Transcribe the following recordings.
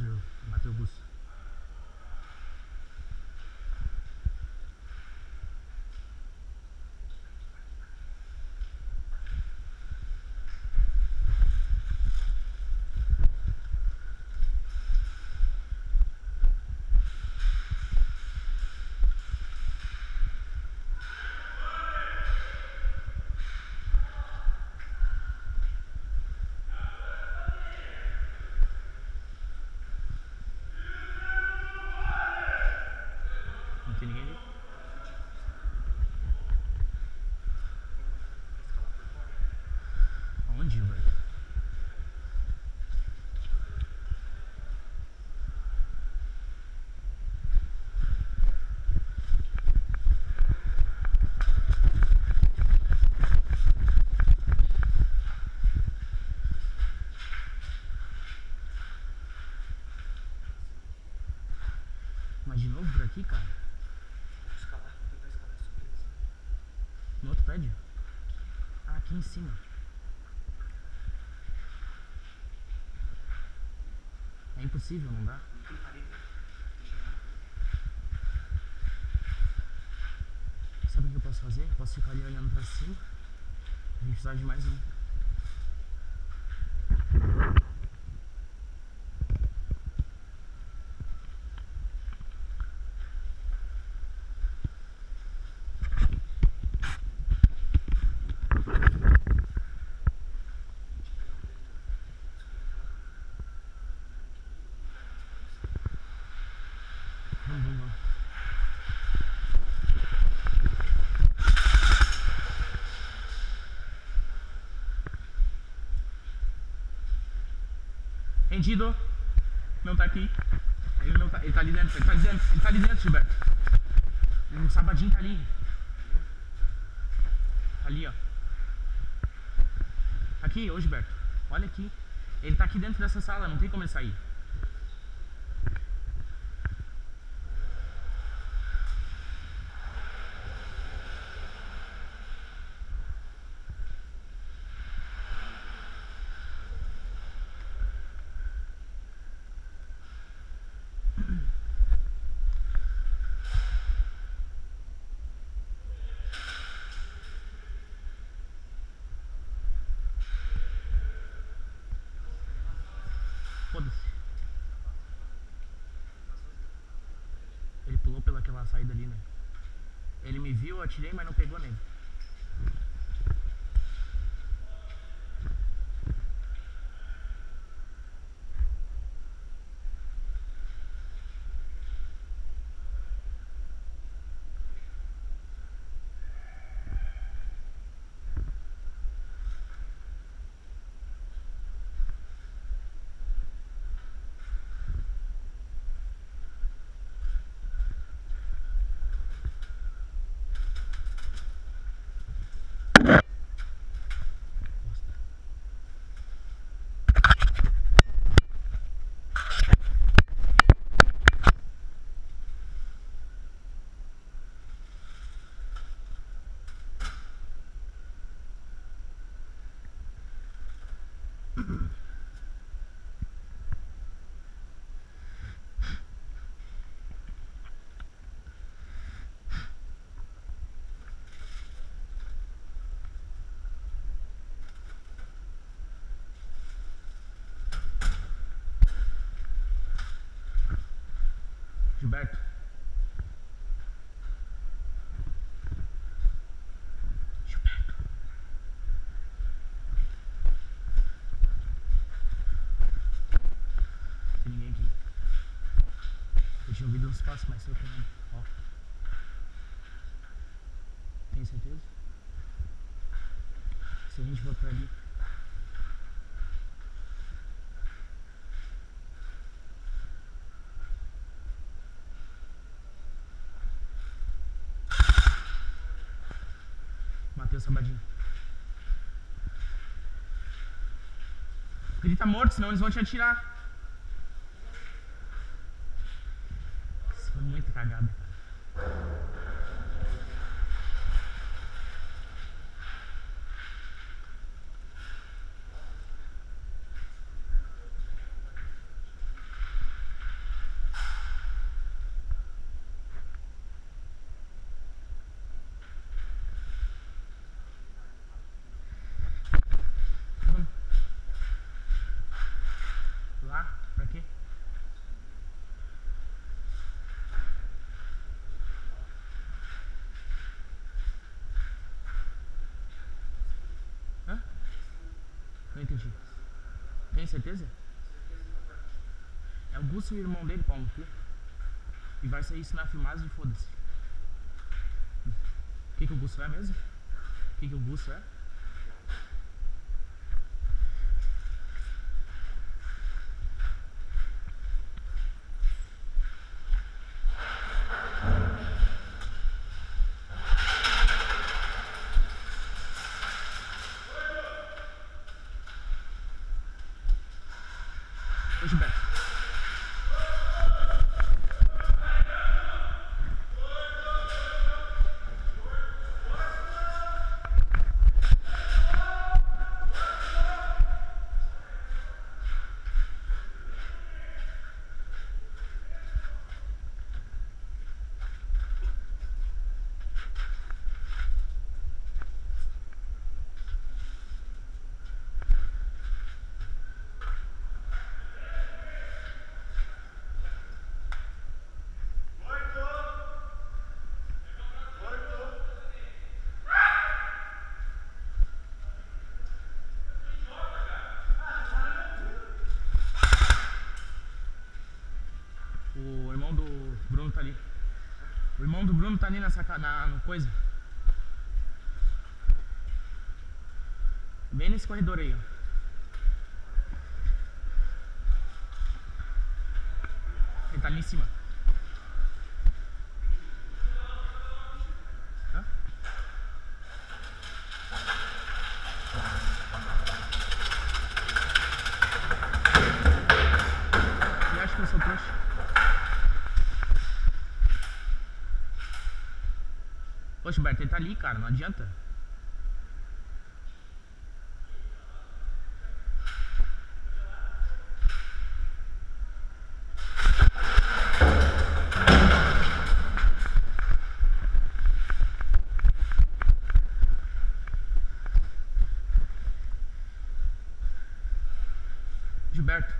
Destruiu. Bateu o bus. Não tem ninguém ali? Aonde, Gilberto? Mas de novo por aqui, cara? Escalar, tentar escalar e subir assim. No outro prédio? Ah, aqui em cima. É impossível, não dá? Não tem parede. Sabe o que eu posso fazer? Posso ficar ali olhando pra cima. A gente precisa de mais um. Vamos. Rendido. Não tá aqui. Ele não tá. Ele tá ali dentro. Ele tá ali dentro, Gilberto. O Sabadinho tá ali. Tá ali, ó. Aqui, ô Gilberto. Olha aqui. Ele tá aqui dentro dessa sala, não tem como ele sair. Foda-se. Ele pulou pelaquela saída ali, né? Ele me viu, eu atirei, mas não pegou nele. Gilberto. Gilberto. Tem ninguém aqui. Eu tinha ouvido uns passos, mas eu correndo. Ó. Tem certeza? Se a gente for pra ali. Matei o Sabadinho. Ele tá morto, senão eles vão te atirar. Isso foi muito cagada, cara. Tem certeza? É o Gusto e o irmão dele, pau no cu. E vai sair isso na filmagem e foda-se. O que o Gusto é mesmo? O que o Gusto é? Ô Gilberto. O irmão do Bruno tá ali. O irmão do Bruno tá ali no coisa. Bem nesse corredor aí, ó. Ele tá ali em cima. Hã? Eu acho que eu sou trouxa. Poxa, Gilberto, ele tá ali, cara, não adianta. Gilberto.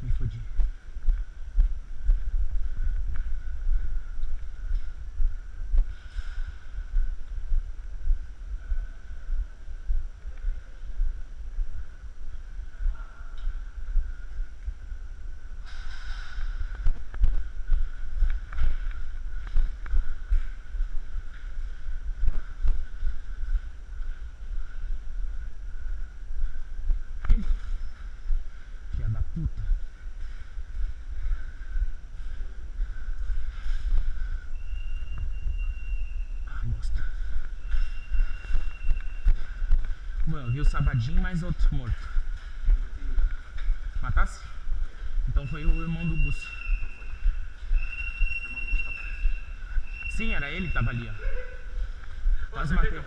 Me fodi. Filha da puta. Ah, bosta. Mano, eu vi o Sabadinho mais outro morto. Matasse? Então foi o irmão do Gus. Sim, era ele que tava ali, ó. Quase matei. Não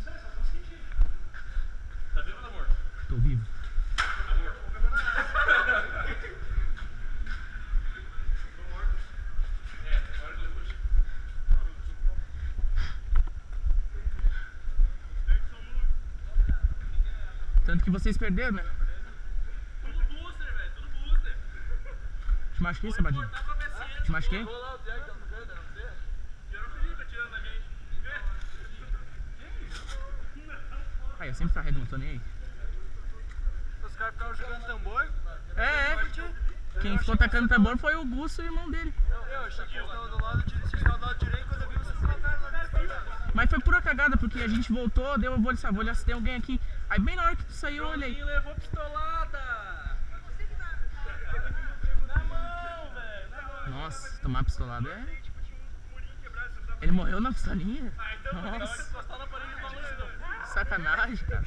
sei, só tô sentindo. Tá vivo ou tá morto? Tô vivo. Tá morto. Tô morto. É, agora que ele puxa. Tanto que vocês perderam, né? Tudo booster, velho. Tudo booster. Te machuquei, Sabadinho? Cortar pra PC. Te machuquei? Vou lá, o Diego tá no canto, não sei. E era o Felipe atirando na gente. Ah, eu sempre carrego, não tô nem aí. Os caras ficaram jogando tambor. É. Quem ficou tacando tambor foi o Gusto e o irmão dele. Eu achei que eles estavam do lado direito, quando eu vi vocês colocaram lá dentro. Mas foi pura cagada, porque a gente voltou, deu, vou olhar se tem alguém aqui. Aí bem na hora que tu saiu, eu olhei. Levou pistolada. Na mão, velho. Na mão. Nossa, tomar pistolada é... Tipo, tinha um murinho quebrado. Você não tá... Ele morreu na pistolinha? Ah, então, na hora de Nossa, encostar na parede, não balançou. sacanagem, cara.